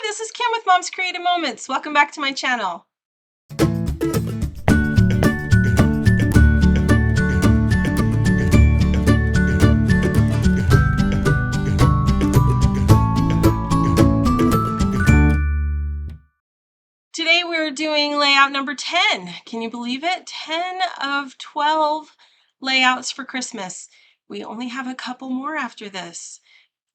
this is Kim with Mom's Creative Moments. Welcome back to my channel. Today we're doing layout number 10. Can you believe it? 10 of 12 layouts for Christmas. We only have a couple more after this,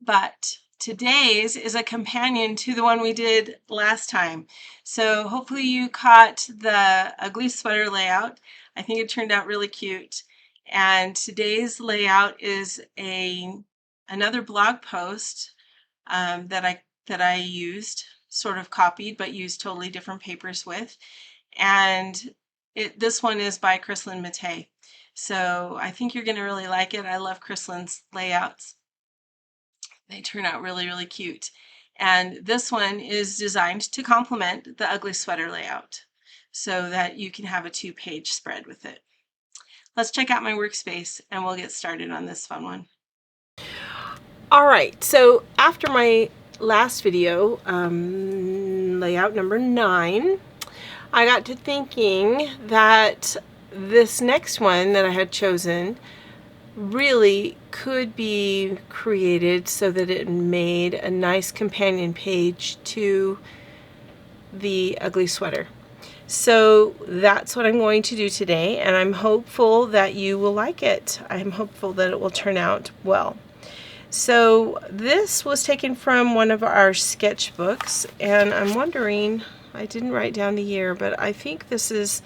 but today's is a companion to the one we did last time. So hopefully you caught the ugly sweater layout. I think it turned out really cute. And today's layout is another blog post that I used, sort of copied, but used totally different papers with. And this one is by Krislyn Mattei. So I think you're going to really like it. I love Krislyn's layouts. They turn out really, really cute. And this one is designed to complement the ugly sweater layout so that you can have a 2-page spread with it. Let's check out my workspace and we'll get started on this fun one. All right, so after my last video, layout number 9, I got to thinking that this next one that I had chosen really could be created so that it made a nice companion page to the ugly sweater. So that's what I'm going to do today, and I'm hopeful that you will like it. I'm hopeful that it will turn out well. So this was taken from one of our sketchbooks, and I'm wondering, I didn't write down the year, but I think this is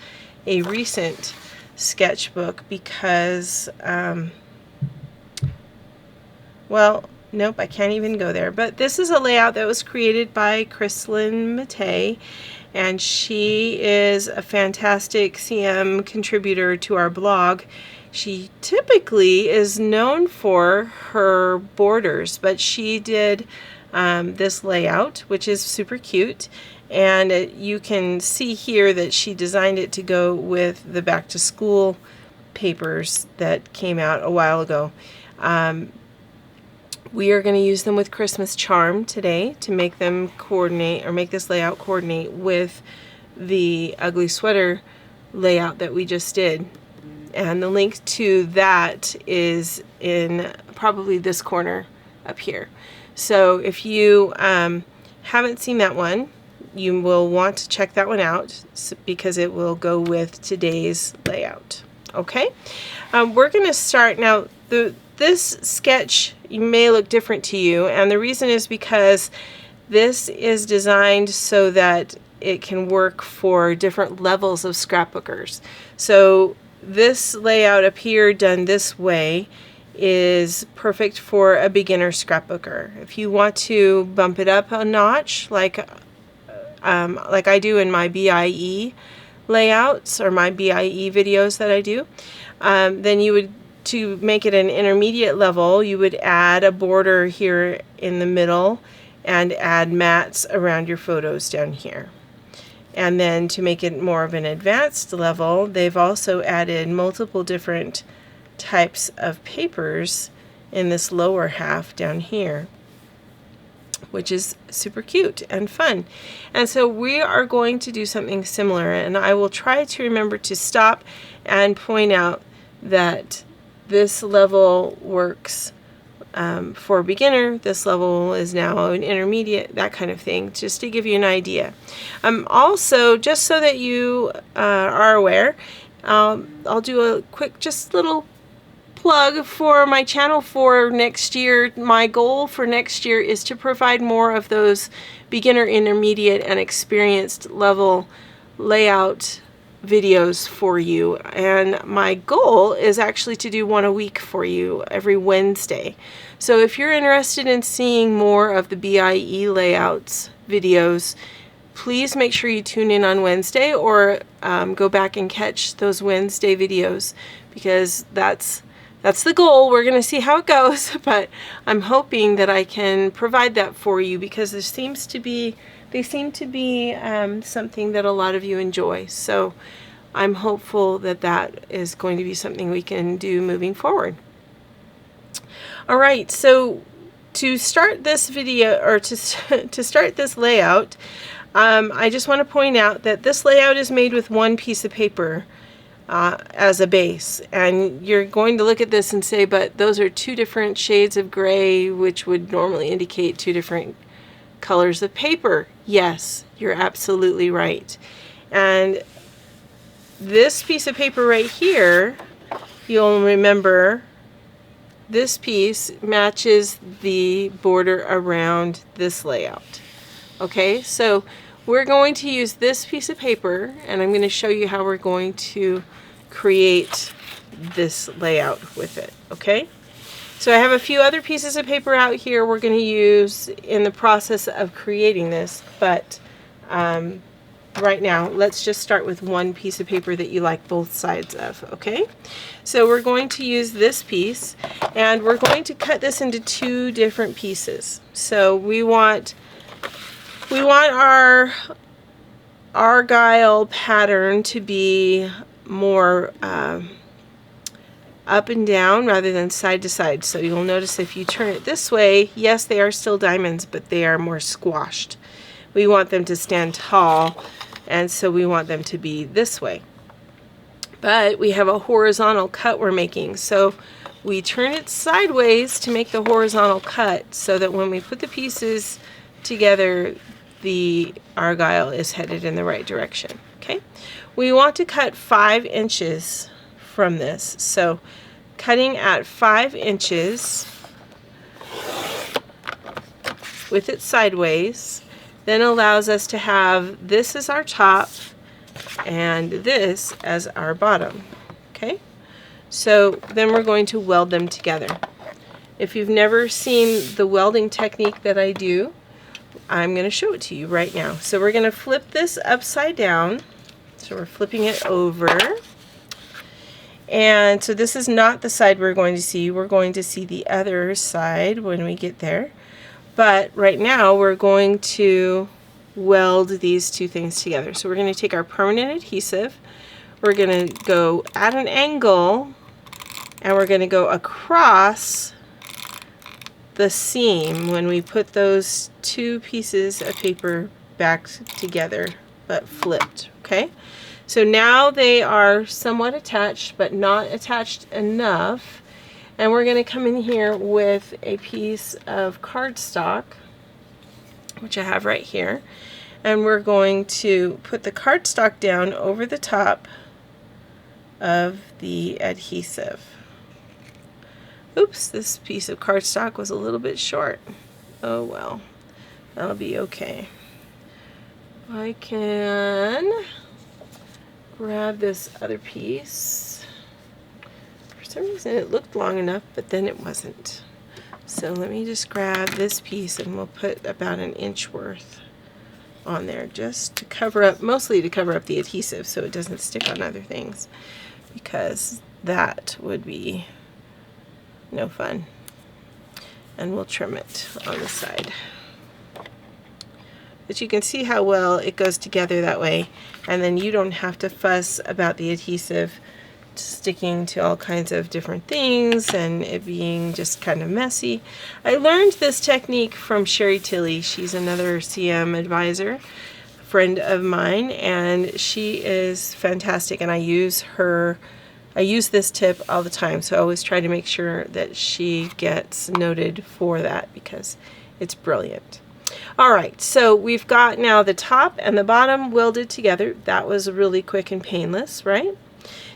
a recent sketchbook because well, nope, I can't even go there, but this is a layout that was created by Krislyn Mattei, and she is a fantastic CM contributor to our blog. She typically is known for her borders, but she did this layout, which is super cute. And you can see here that she designed it to go with the back to school papers that came out a while ago. We are going to use them with Christmas charm today to make them coordinate, or make this layout coordinate with the ugly sweater layout that we just did. And the link to that is in probably this corner up here. So if you haven't seen that one, you will want to check that one out because it will go with today's layout. Okay, we're going to start now. This sketch may look different to you, and the reason is because this is designed so that it can work for different levels of scrapbookers. So this layout up here done this way is perfect for a beginner scrapbooker. If you want to bump it up a notch, like I do in my BIE layouts or my BIE videos that I do, then you would, to make it an intermediate level, you would add a border here in the middle and add mats around your photos down here. And then to make it more of an advanced level, they've also added multiple different types of papers in this lower half down here, which is super cute and fun. And so we are going to do something similar, and I will try to remember to stop and point out that this level works for a beginner, this level is now an intermediate, that kind of thing, just to give you an idea. Also, just so that you are aware, I'll do a quick, just little plug for my channel for next year. My goal for next year is to provide more of those beginner, intermediate, and experienced level layout videos for you, and my goal is actually to do one a week for you every Wednesday. So if you're interested in seeing more of the BIE layouts videos, please make sure you tune in on Wednesday, or go back and catch those Wednesday videos, because that's the goal. We're going to see how it goes, but I'm hoping that I can provide that for you, because they seem to be something that a lot of you enjoy. So I'm hopeful that that is going to be something we can do moving forward. All right, so to start this video, or to start this layout, I just want to point out that this layout is made with one piece of paper as a base, and you're going to look at this and say, but those are two different shades of gray, which would normally indicate two different colors of paper. Yes, you're absolutely right. And this piece of paper right here, you'll remember this piece matches the border around this layout. Okay, so we're going to use this piece of paper, and I'm going to show you how we're going to create this layout with it. Okay, so I have a few other pieces of paper out here we're going to use in the process of creating this, but right now let's just start with one piece of paper that you like both sides of. Okay, so we're going to use this piece, and we're going to cut this into two different pieces. So we want our argyle pattern to be more up and down rather than side to side. So you'll notice if you turn it this way, yes, they are still diamonds, but they are more squashed. We want them to stand tall, and so we want them to be this way. But we have a horizontal cut we're making, so we turn it sideways to make the horizontal cut, so that when we put the pieces together, the argyle is headed in the right direction. Okay, we want to cut 5 inches from this, so cutting at 5 inches with it sideways then allows us to have this as our top and this as our bottom. Okay, so then we're going to weld them together. If you've never seen the welding technique that I do, I'm going to show it to you right now. So we're going to flip this upside down. So we're flipping it over. And so this is not the side we're going to see. We're going to see the other side when we get there. But right now we're going to weld these two things together. So we're going to take our permanent adhesive. We're going to go at an angle, and we're going to go across the seam when we put those two pieces of paper back together but flipped. Okay, so now they are somewhat attached but not attached enough, and we're going to come in here with a piece of cardstock, which I have right here, and we're going to put the cardstock down over the top of the adhesive. Oops, this piece of cardstock was a little bit short. Oh well, that'll be okay. I can grab this other piece. For some reason it looked long enough, but then it wasn't. So let me just grab this piece, and we'll put about 1 inch worth on there, just to cover up, mostly to cover up the adhesive so it doesn't stick on other things, because that would be no fun. And we'll trim it on the side. But you can see how well it goes together that way, and then you don't have to fuss about the adhesive sticking to all kinds of different things and it being just kind of messy. I learned this technique from Sherry Tilley. She's another CM advisor, friend of mine, and she is fantastic, and I use this tip all the time, so I always try to make sure that she gets noted for that because it's brilliant. Alright, so we've got now the top and the bottom welded together. That was really quick and painless, right?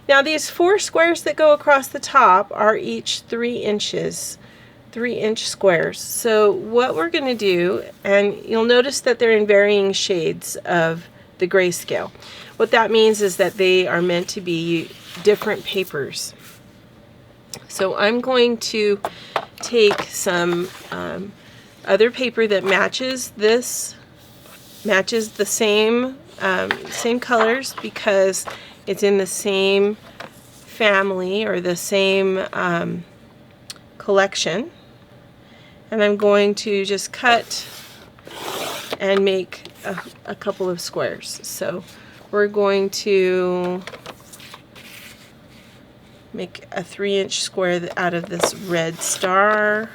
Now these 4 squares that go across the top are each 3 inches, 3-inch squares. So what we're going to do, and you'll notice that they're in varying shades of the grayscale. What that means is that they are meant to be different papers. So I'm going to take some other paper that matches this, matches the same colors, because it's in the same family or the same collection, and I'm going to just cut and make a couple of squares. So we're going to make a 3-inch square out of this red star,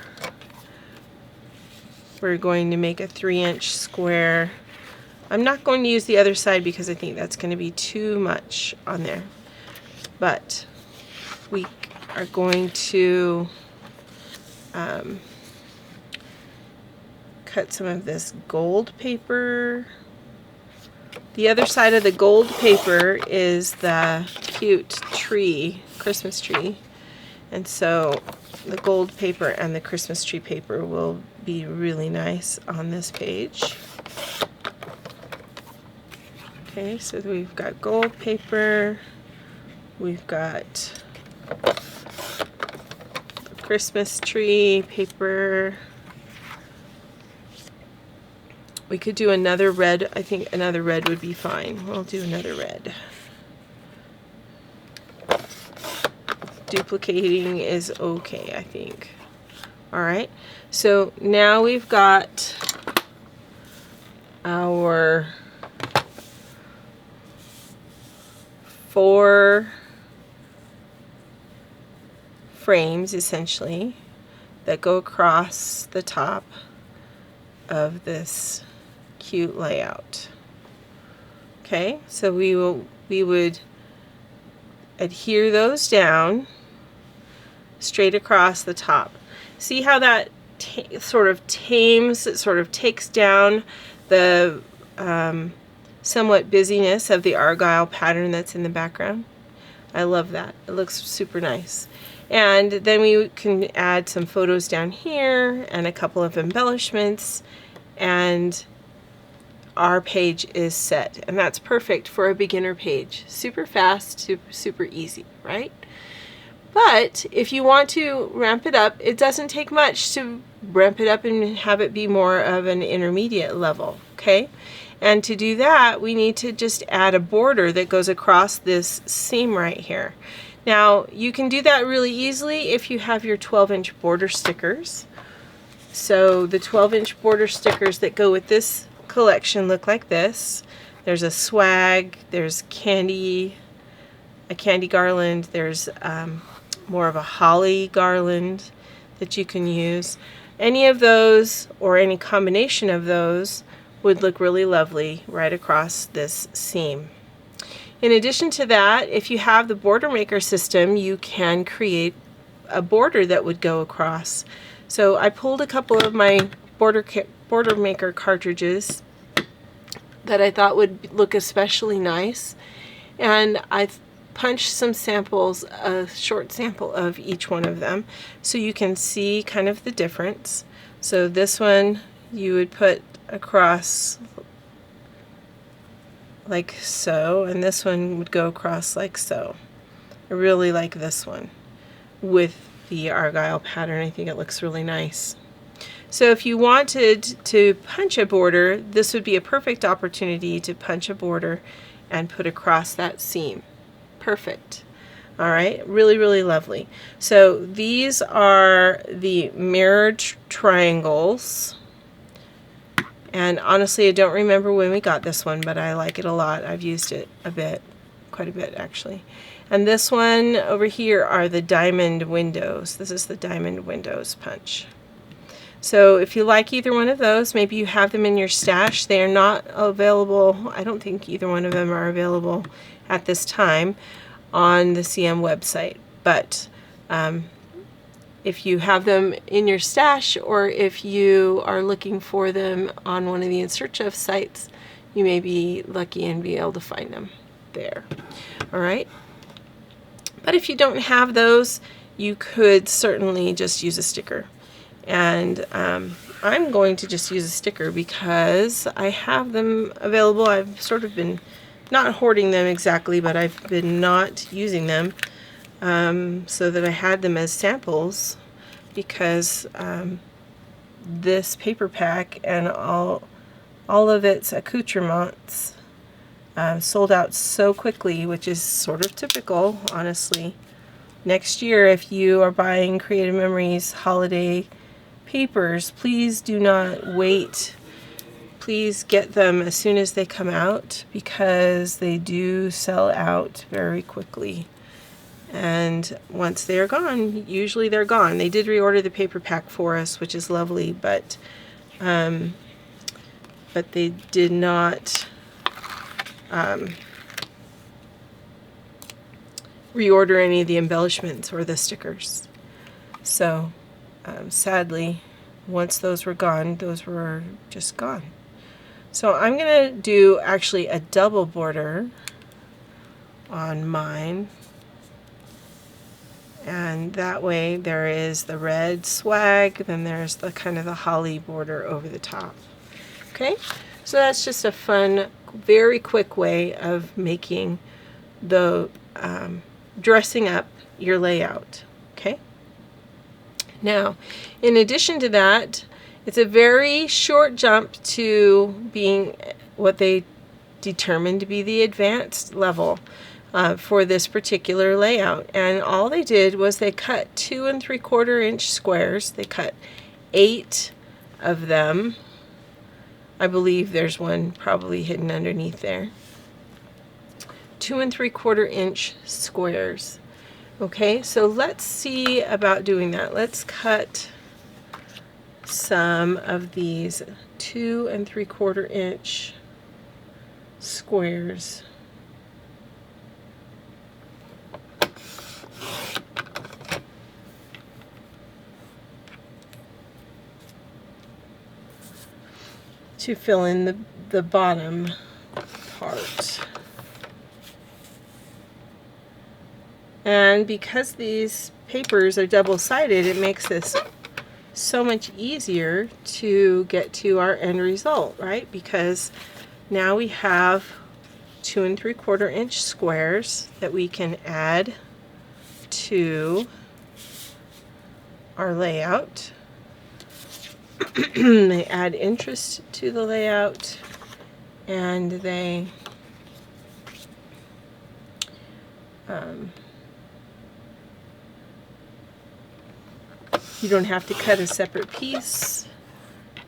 we're going to make a 3-inch square. I'm not going to use the other side because I think that's going to be too much on there. But we are going to cut some of this gold paper. The other side of the gold paper is the cute tree, Christmas tree. And so the gold paper and the Christmas tree paper will be really nice on this page. Okay, so we've got gold paper, we've got Christmas tree paper. We could do another red. I think another red would be fine. We'll do another red. Duplicating is okay, I think. Alright, so now we've got our 4 frames, essentially, that go across the top of this cute layout. Okay, so we would adhere those down straight across the top. See how that sort of tames, it sort of takes down the somewhat busyness of the argyle pattern that's in the background. I love that. It looks super nice. And then we can add some photos down here and a couple of embellishments, and our page is set. And that's perfect for a beginner page. Super fast, super easy, right? But if you want to ramp it up, it doesn't take much to ramp it up and have it be more of an intermediate level, okay? And to do that, we need to just add a border that goes across this seam right here. Now, you can do that really easily if you have your 12-inch border stickers. So the 12-inch border stickers that go with this collection look like this. There's a swag, there's a candy garland, there's more of a holly garland that you can use. Any of those or any combination of those would look really lovely right across this seam. In addition to that, if you have the border maker system, you can create a border that would go across. So I pulled a couple of my border maker cartridges that I thought would look especially nice, and I punched some samples, a short sample of each one of them, so you can see kind of the difference. So this one you would put across like so, and this one would go across like so. I really like this one with the argyle pattern. I think it looks really nice. So if you wanted to punch a border, this would be a perfect opportunity to punch a border and put across that seam. Perfect. All right, really, really lovely. So these are the mirrored triangles. And honestly, I don't remember when we got this one, but I like it a lot. I've used it a bit, quite a bit actually. And this one over here are the diamond windows. This is the diamond windows punch. So if you like either one of those, maybe you have them in your stash. They are not available. I don't think either one of them are available at this time on the CM website. But if you have them in your stash, or if you are looking for them on one of the In Search Of sites, you may be lucky and be able to find them there. All right. But if you don't have those, you could certainly just use a sticker. And I'm going to just use a sticker because I have them available. I've sort of been not hoarding them exactly, but I've been not using them so that I had them as samples, because this paper pack and all of its accoutrements sold out so quickly, which is sort of typical, honestly. Next year, if you are buying Creative Memories holiday papers, please do not wait. Please get them as soon as they come out, because they do sell out very quickly. And once they're gone, usually they're gone. They did reorder the paper pack for us, which is lovely, but but they did not reorder any of the embellishments or the stickers. So sadly, once those were gone, those were just gone. So I'm going to do actually a double border on mine. And that way there is the red swag, then there's the kind of the holly border over the top. Okay, so that's just a fun, very quick way of making the dressing up your layout. Okay. Now, in addition to that, it's a very short jump to being what they determined to be the advanced level for this particular layout. And all they did was they cut 2 3/4 inch squares. They cut 8 of them. I believe there's one probably hidden underneath there. 2 3/4 inch squares. Okay, so let's see about doing that. Let's cut some of these 2 3/4 inch squares. To fill in the bottom part. And because these papers are double-sided, it makes this so much easier to get to our end result, right? Because now we have 2 3/4 inch squares that we can add to our layout. They add interest to the layout, and they you don't have to cut a separate piece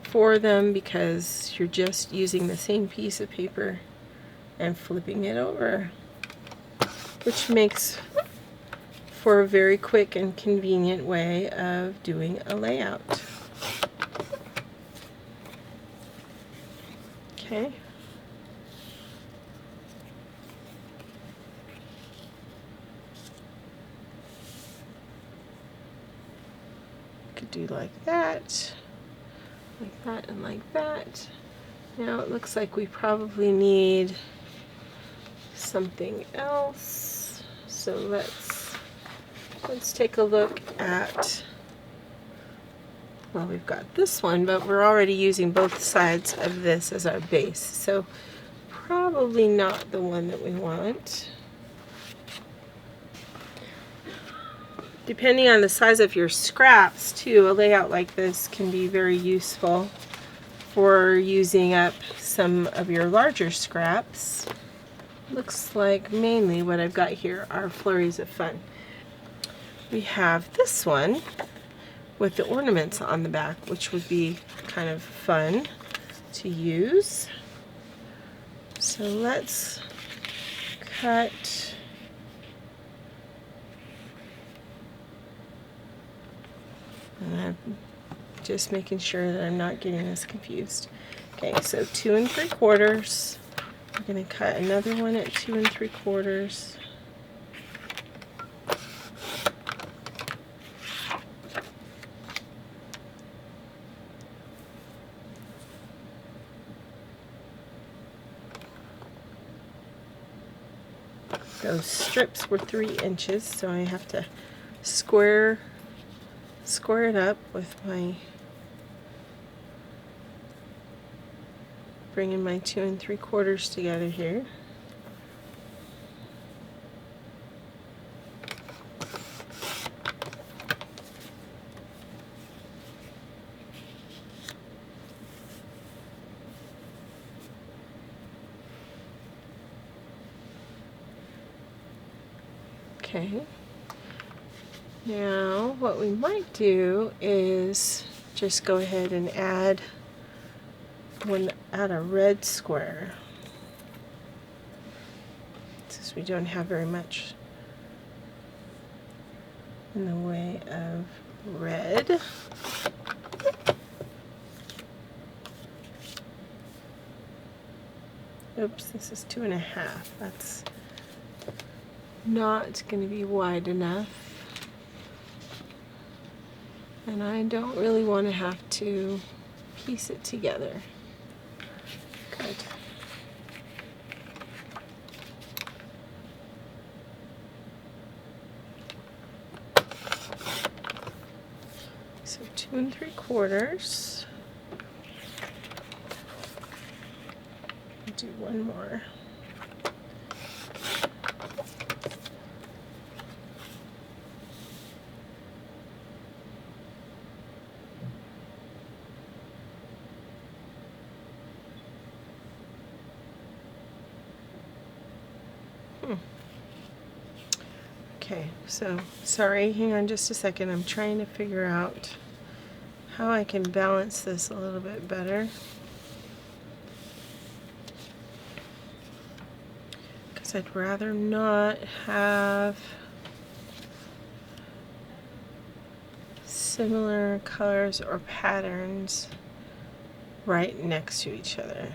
for them because you're just using the same piece of paper and flipping it over, which makes for a very quick and convenient way of doing a layout. Okay. Could do like that, and like that. Now it looks like we probably need something else. So let's take a look at, well, we've got this one, but we're already using both sides of this as our base. So probably not the one that we want. Depending on the size of your scraps too, a layout like this can be very useful for using up some of your larger scraps. Looks like mainly what I've got here are flurries of fun. We have this one with the ornaments on the back, which would be kind of fun to use. So let's cut and I'm just making sure that I'm not getting this confused. Okay, so 2 3/4. I'm going to cut another one at 2 3/4. Those strips were 3 inches, so I have to square it up with my, bringing my 2 3/4 together here. Okay. Now what we might do is just go ahead and add a red square, since we don't have very much in the way of red. Oops, this is 2.5. That's not going to be wide enough. And I don't really want to have to piece it together. Good. So 2 3/4. Do one more. Okay, so sorry, hang on just a second. I'm trying to figure out how I can balance this a little bit better. Because I'd rather not have similar colors or patterns right next to each other.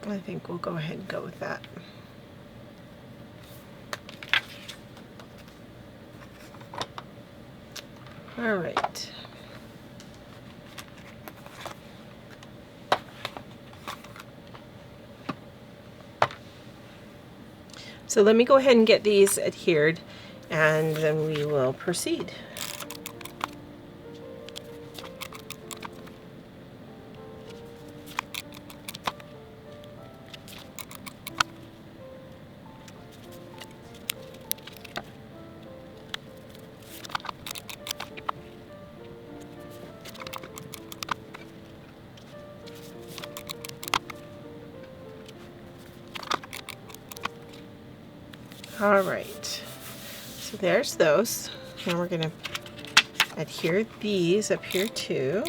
I think we'll go ahead and go with that. All right. So let me go ahead and get these adhered, and then we will proceed. All right, so there's those. Now we're going to adhere these up here too.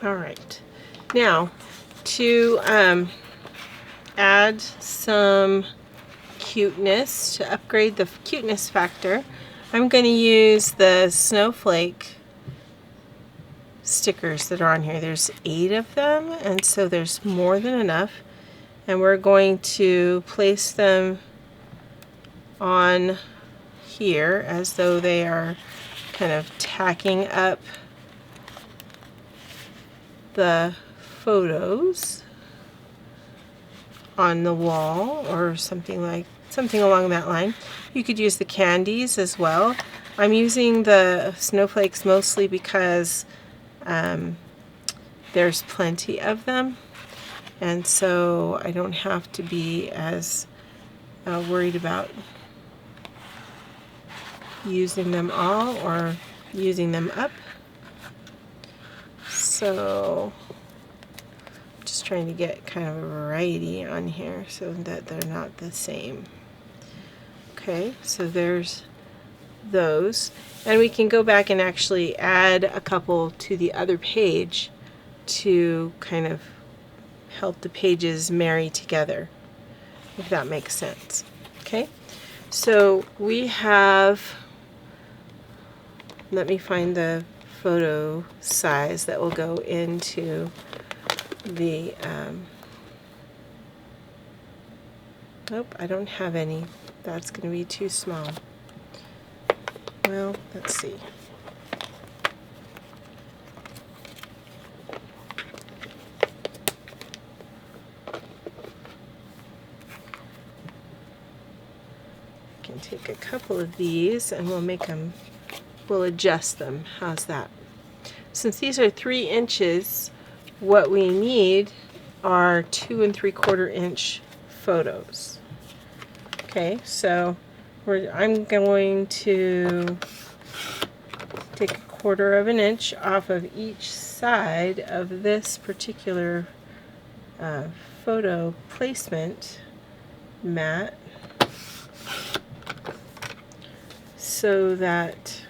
All right, now to add some cuteness, to upgrade the cuteness factor, I'm going to use the snowflake stickers that are on here. There's 8 of them, and so there's more than enough, and we're going to place them on here as though they are kind of tacking up the photos on the wall or something along that line. You could use the candies as well. I'm using the snowflakes mostly because there's plenty of them, and so I don't have to be as worried about using them all or using them up. So just trying to get kind of a variety on here so that they're not the same. Okay, so there's those, and we can go back and actually add a couple to the other page to kind of help the pages marry together, if that makes sense. Okay, so we have, let me find the photo size that will go into the nope, I don't have any. That's going to be too small. Well, let's see. I can take a couple of these and we'll adjust them. How's that? Since these are 3 inches, what we need are 2 3/4 inch photos. Okay, so I'm going to take 1/4 of an inch off of each side of this particular photo placement mat so that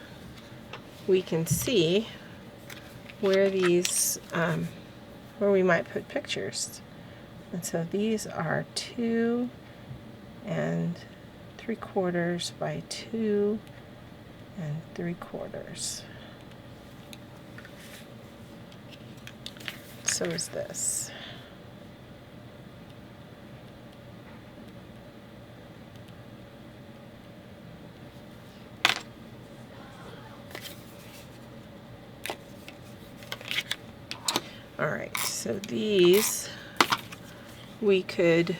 we can see where these, where we might put pictures. And so these are 2 3/4 by 2 3/4. So is this. Alright, so these we could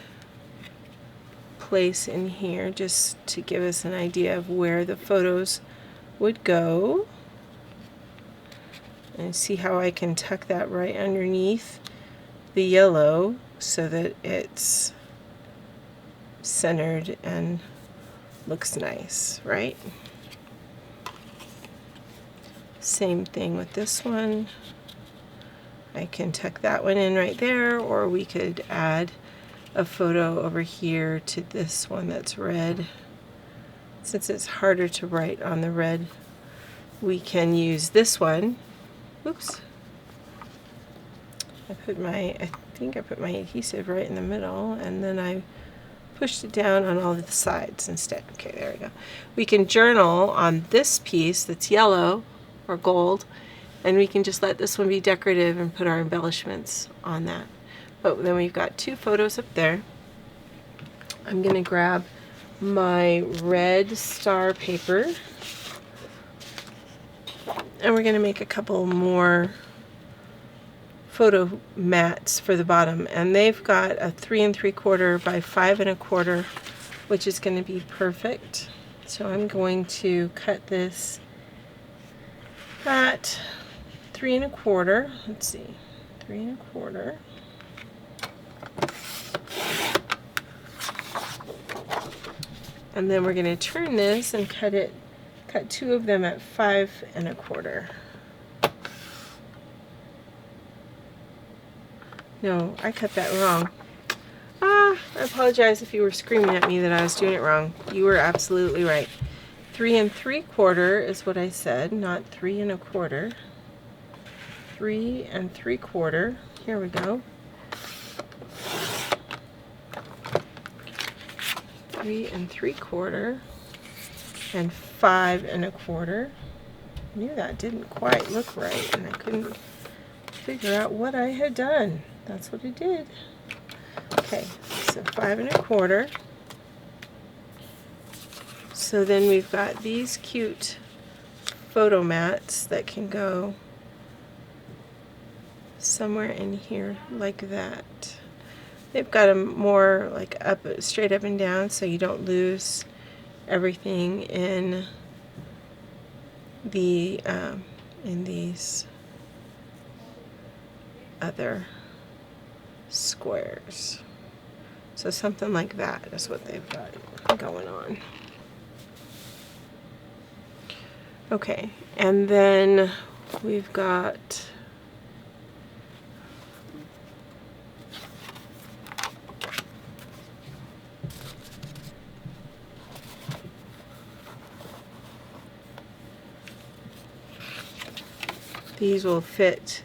place in here just to give us an idea of where the photos would go. And see how I can tuck that right underneath the yellow so that it's centered and looks nice, right? Same thing with this one. I can tuck that one in right there, or we could add a photo over here to this one that's red. Since it's harder to write on the red, we can use this one. Oops. I think I put my adhesive right in the middle, and then I pushed it down on all the sides instead. Okay, there we go. We can journal on this piece that's yellow or gold, and we can just let this one be decorative and put our embellishments on that. But then we've got 2 photos up there. I'm going to grab my red star paper, and we're going to make a couple more photo mats for the bottom, and they've got a 3 3/4 by 5 1/4, which is going to be perfect. So I'm going to cut this at 3 1/4. Let's see, 3 1/4. And then we're going to turn this and cut 2 of them at 5 1/4. No, I cut that wrong. I apologize if you were screaming at me that I was doing it wrong. You were absolutely right. 3 3/4 is what I said, not 3 1/4. 3 3/4. Here we go. 3 3/4 and 5 1/4. I knew that didn't quite look right, and I couldn't figure out what I had done. That's what I did. Okay, so 5 1/4. So then we've got these cute photo mats that can go somewhere in here like that. They've got them more like up, straight up and down, so you don't lose everything in the in these other squares. So something like that is what they've got going on. Okay, and then we've got these will fit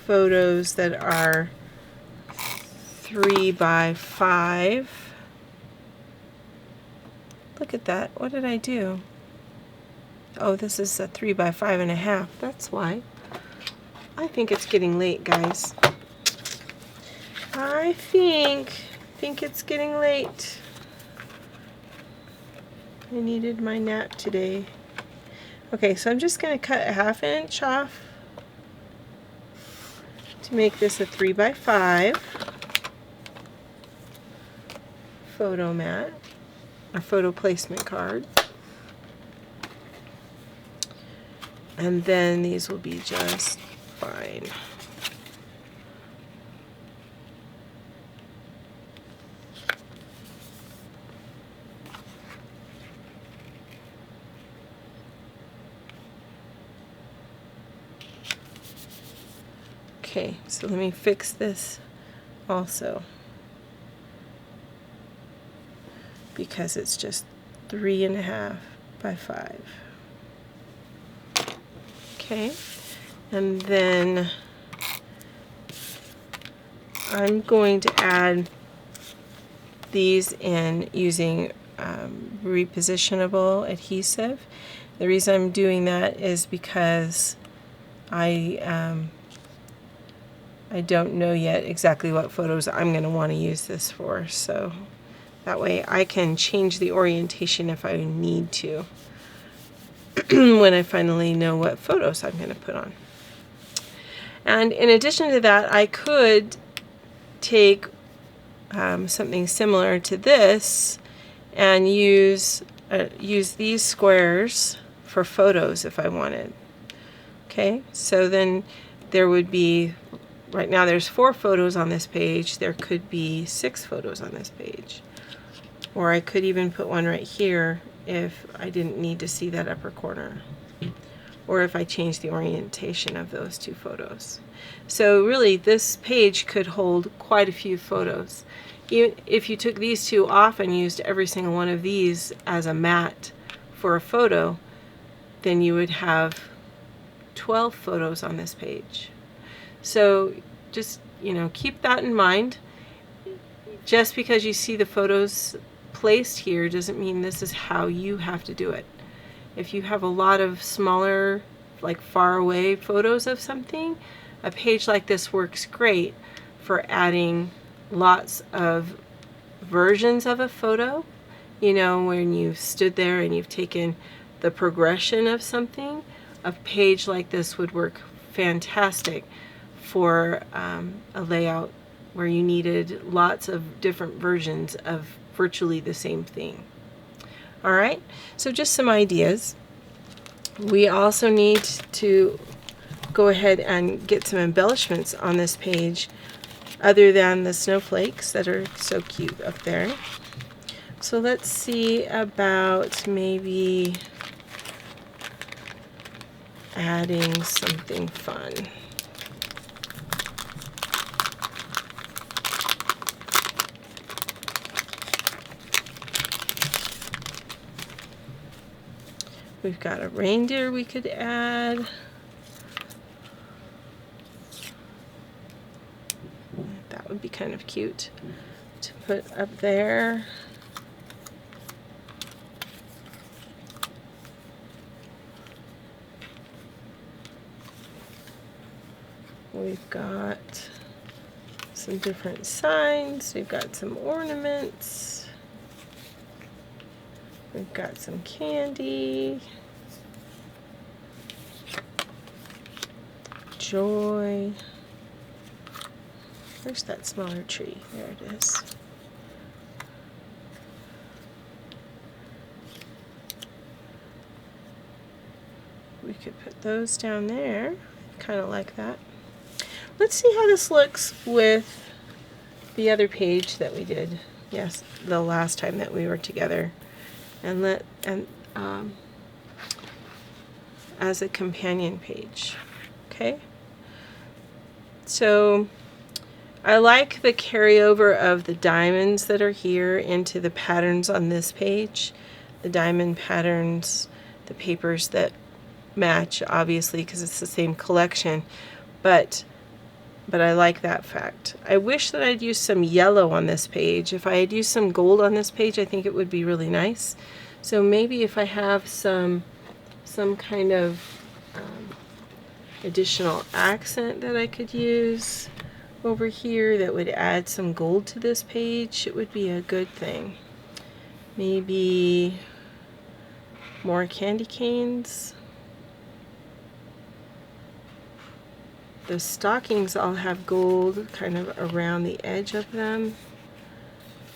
photos that are 3 by 5. Look at that. What did I do? Oh, this is a 3 by 5 1/2. That's why. I think it's getting late, guys. I think it's getting late. I needed my nap today. Okay, so I'm just going to cut a 1/2 inch off to make this a 3 by 5 photo mat, or photo placement card. And then these will be just fine. Okay, so let me fix this also, because it's just 3 1/2 by 5. Okay, and then I'm going to add these in using repositionable adhesive. The reason I'm doing that is because I don't know yet exactly what photos I'm going to want to use this for, so that way I can change the orientation if I need to when I finally know what photos I'm going to put on. And in addition to that, I could take something similar to this and use these squares for photos if I wanted. Okay, so then there would be, right now there's 4 photos on this page, there could be 6 photos on this page. Or I could even put one right here if I didn't need to see that upper corner, or if I changed the orientation of those 2 photos. So really this page could hold quite a few photos. Even if you took these 2 off and used every single one of these as a mat for a photo, then you would have 12 photos on this page. So just, you know, keep that in mind. Just because you see the photos placed here doesn't mean this is how you have to do it. If you have a lot of smaller, like far away photos of something, a page like this works great for adding lots of versions of a photo. You know, when you've stood there and you've taken the progression of something, a page like this would work fantastic for a layout where you needed lots of different versions of virtually the same thing. All right, so just some ideas. We also need to go ahead and get some embellishments on this page other than the snowflakes that are so cute up there. So let's see about maybe adding something fun. We've got a reindeer we could add. That would be kind of cute to put up there. We've got some different signs. We've got some ornaments. We've got some candy. Joy. Where's that smaller tree? There it is. We could put those down there. Kind of like that. Let's see how this looks with the other page that we did. Yes, the last time that we were together. And as a companion page. Okay, so I like the carryover of the diamonds that are here into the patterns on this page. The diamond patterns, the papers that match, obviously, because it's the same collection, but I like that fact. I wish that I'd used some yellow on this page. If I had used some gold on this page, I think it would be really nice. So maybe if I have some kind of additional accent that I could use over here that would add some gold to this page, it would be a good thing. Maybe more candy canes. The stockings all have gold kind of around the edge of them.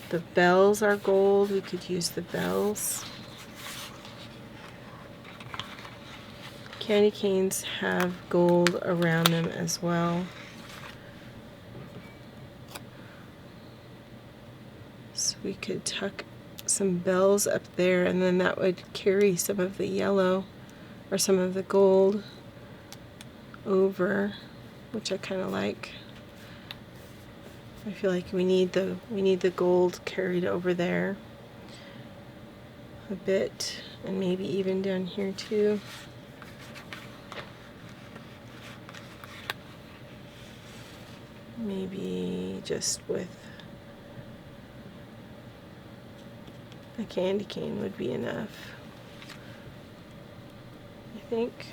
The bells are gold. We could use the bells. Candy canes have gold around them as well. So we could tuck some bells up there, and then that would carry some of the yellow or some of the gold over, which I kind of like. I feel like we need the gold carried over there a bit, and maybe even down here too. maybe just with a candy cane would be enough, I think.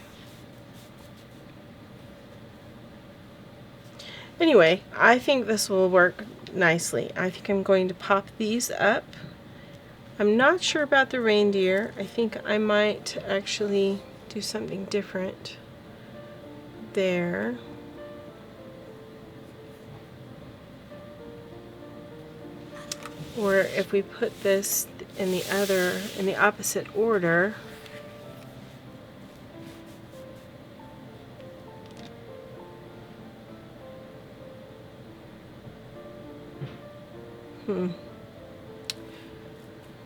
Anyway, I think this will work nicely. I think I'm going to pop these up. I'm not sure about the reindeer. I think I might actually do something different there. Or if we put this in the opposite order,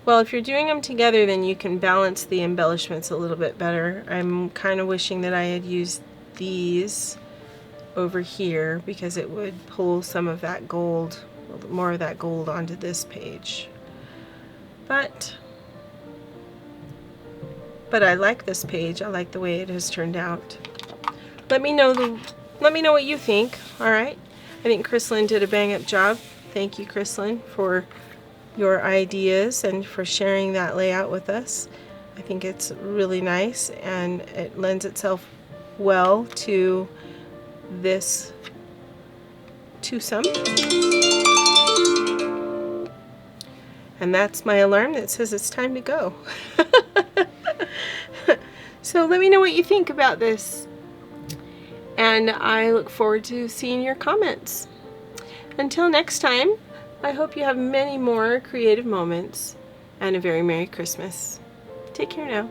Well, if you're doing them together, then you can balance the embellishments a little bit better. I'm kind of wishing that I had used these over here because it would pull some of that gold, a little more of that gold onto this page. But I like this page. I like the way it has turned out. Let me know what you think. All right. I think Krislyn did a bang-up job. Thank you, Krislyn, for your ideas and for sharing that layout with us. I think it's really nice and it lends itself well to this twosome. And that's my alarm that says it's time to go. So let me know what you think about this. And I look forward to seeing your comments. Until next time, I hope you have many more creative moments and a very Merry Christmas. Take care now.